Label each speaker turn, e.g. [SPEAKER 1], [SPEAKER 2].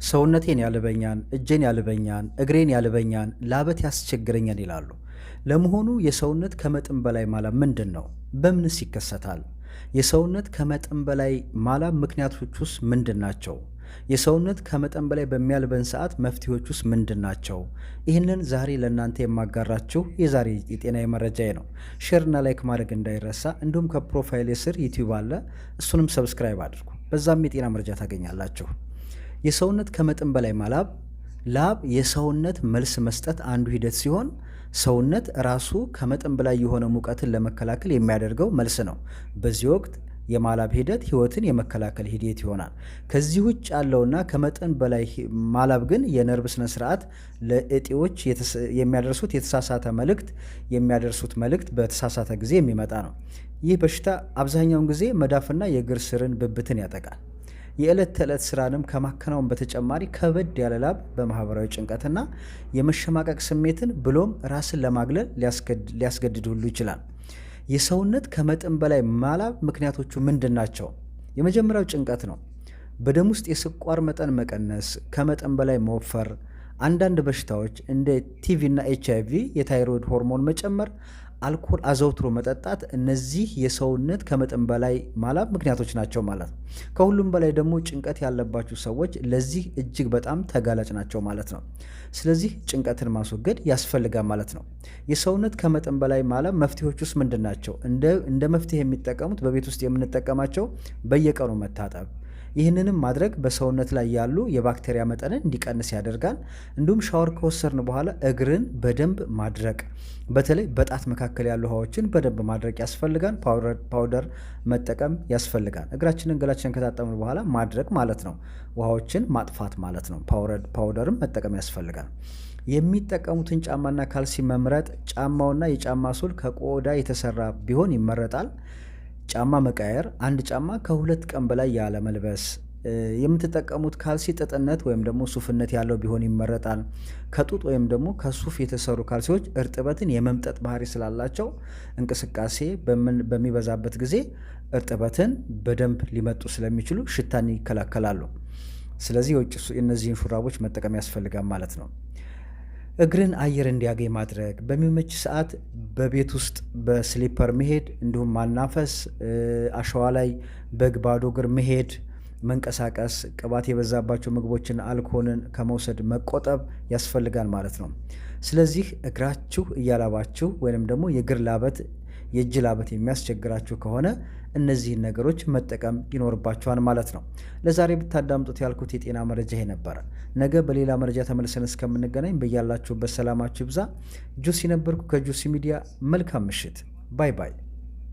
[SPEAKER 1] ሰውነቴን ያልበኛን፣ እጄን ያልበኛን፣ እግሬን ያልበኛን፣ ላበት ያስቸግረኛል ይላሉ። ለመሆኑ የሰውነት ከመጠን በላይ ማላብ ምንድን ነው? በምንስ ይከሰታል? የሰውነት ከመጠን በላይ ማላብ ምክንያቶች ውስጥ ምንድን ናቸው? የሰውነት ከመጠን በላይ በሚያልበን ሰዓት መፍትሄዎች ውስጥ ምንድን ናቸው? ይህንን ዛሬ ለእናንተ የማጋራችሁ የዛሬ የጤና መረጃዬ ነው። ሼርና ላይክ ማድረግ እንዳይረሳ፣ እንዲሁም ከፕሮፋይል ስር ዩቲዩብ አለ፣ እሱንም ሰብስክራይብ አድርጉ። በዛም የጤና መረጃ ታገኛላችሁ። የሰውነት ከመጠን በላይ ማላብ፣ ላብ የሰውነት መልስ መስጠት አንዱ ሂደት ሲሆን ሰውነት ራሱ ከመጠን በላይ የሆነ ሙቀትን ለመከላከል የሚያደርገው መልስ ነው። በዚህ ወቅት የማላብ ሂደት ህይወትን የመከላከል ሂደት ይሆናል። ከዚህ ውጭ ያለውና ከመጠን በላይ ማላብ ግን የነርቭ ስነ ስርዓት ለእጢዎች የሚያደርሱት የተሳሳተ መልእክት በተሳሳተ ጊዜ የሚመጣ ነው። ይህ በሽታ አብዛኛውን ጊዜ መዳፍና የእግር ስርን ብብትን ያጠቃል። የዕለት ተዕለት ስራንም ከማከናወን በተጨማሪ ከበድ ያለ ላብ በማህበራዊ ጭንቀትና የመሸማቀቅ ስሜትን ብሎም ራስን ለማግለል ሊያስገድድ ሁሉ ይችላል። የሰውነት ከመጠን በላይ ማላብ ምክንያቶቹ ምንድን ናቸው? የመጀመሪያው ጭንቀት ነው። በደም ውስጥ የስኳር መጠን መቀነስ፣ ከመጠን በላይ መወፈር፣ አንዳንድ በሽታዎች እንደ ቲቪ እና HIV፣ የታይሮይድ ሆርሞን መጨመር፣ አልኮል አዘውትሮ መጠጣት፣ እነዚህ የሰውነት ከመጠን በላይ ማላብ ምክንያቶች ናቸው ማለት ነው። ከሁሉም በላይ ደግሞ ጭንቀት ያለባቸው ሰዎች ለዚህ እጅግ በጣም ተጋላጭ ናቸው ማለት ነው። ስለዚህ ጭንቀትን ማስወገድ ያስፈልጋል ማለት ነው። የሰውነት ከመጠን በላይ ማላብ መፍትሄዎች ውስጥ ምንድን ናቸው? እንደ መፍትሄ የሚጠቀሙት በቤት ውስጥ የምንጠቀማቸው በየቀኑ መታጠብ፣ ይህንንም ማድረግ በሰውነት ላይ ያሉ የባክቴሪያ መጠንን እንዲቀንስ ያደርጋል። እንዲሁም ሻወር ከወሰድን በኋላ እግርን በደንብ ማድረቅ፣ በተለይ በጣት መካከል ያሉ ውሃዎችን በደንብ ማድረቅ ያስፈልጋል። ፓውደር መጠቀም ያስፈልጋል። እግራችንን ገላችንን ከታጠብን በኋላ ማድረቅ ማለት ነው። ውሃዎችን ማጥፋት ማለት ነው። ፓውደርም መጠቀም ያስፈልጋል። የሚጠቀሙትን ጫማና ካልሲ መምረጥ፣ ጫማውና የጫማ ሶል ከቆዳ የተሰራ ቢሆን ይመረጣል። ጫማ መቃየር፣ አንድ ጫማ ከ2 ቀን በላይ ያለ መልበስ። የምትጠቀሙት ካልሲ ጥጥነት ወይም ደግሞ ሱፍነት ያለው ቢሆን ይመረጣል። ከጡጥ ወይም ደግሞ ከሱፍ የተሰሩ ካልሲዎች እርጥበትን የመምጠጥ ባህሪ ስላላቸው እንቅስቃሴ በሚበዛበት ጊዜ እርጥበትን በደንብ ሊመጡ ስለሚችሉ ሽታን ይከላከላሉ። ስለዚህ እነዚህን ሹራቦች መጠቀም ያስፈልጋል ማለት ነው። እግርን አየር እንዲያገኝ ማድረግ፣ በሚመች ሰዓት በቤት ውስጥ በስሊፐር መሄድ፣ እንዲሁም ማናፈስ፣ አሸዋ ላይ ባዶ እግር መሄድ፣ መንቀሳቀስ፣ ቅባት የበዛባቸው ምግቦችን፣ አልኮልን ከመውሰድ መቆጠብ ያስፈልጋል ማለት ነው። ስለዚህ እግራችሁ እያላባችሁ ወይንም ደግሞ የእጅ ላበት የሚያስቸግራችሁ ከሆነ እነዚህን ነገሮች መጠቀም ይኖርባችኋል ማለት ነው። ለዛሬ ብታዳምጡት ያልኩት የጤና መረጃ ይሄ ነበረ። ነገ በሌላ መረጃ ተመልሰን እስከምንገናኝ በያላችሁበት ሰላማችሁ ይብዛ። ጁሲ ነበርኩ ከጁሲ ሚዲያ። መልካም ምሽት። ባይ ባይ።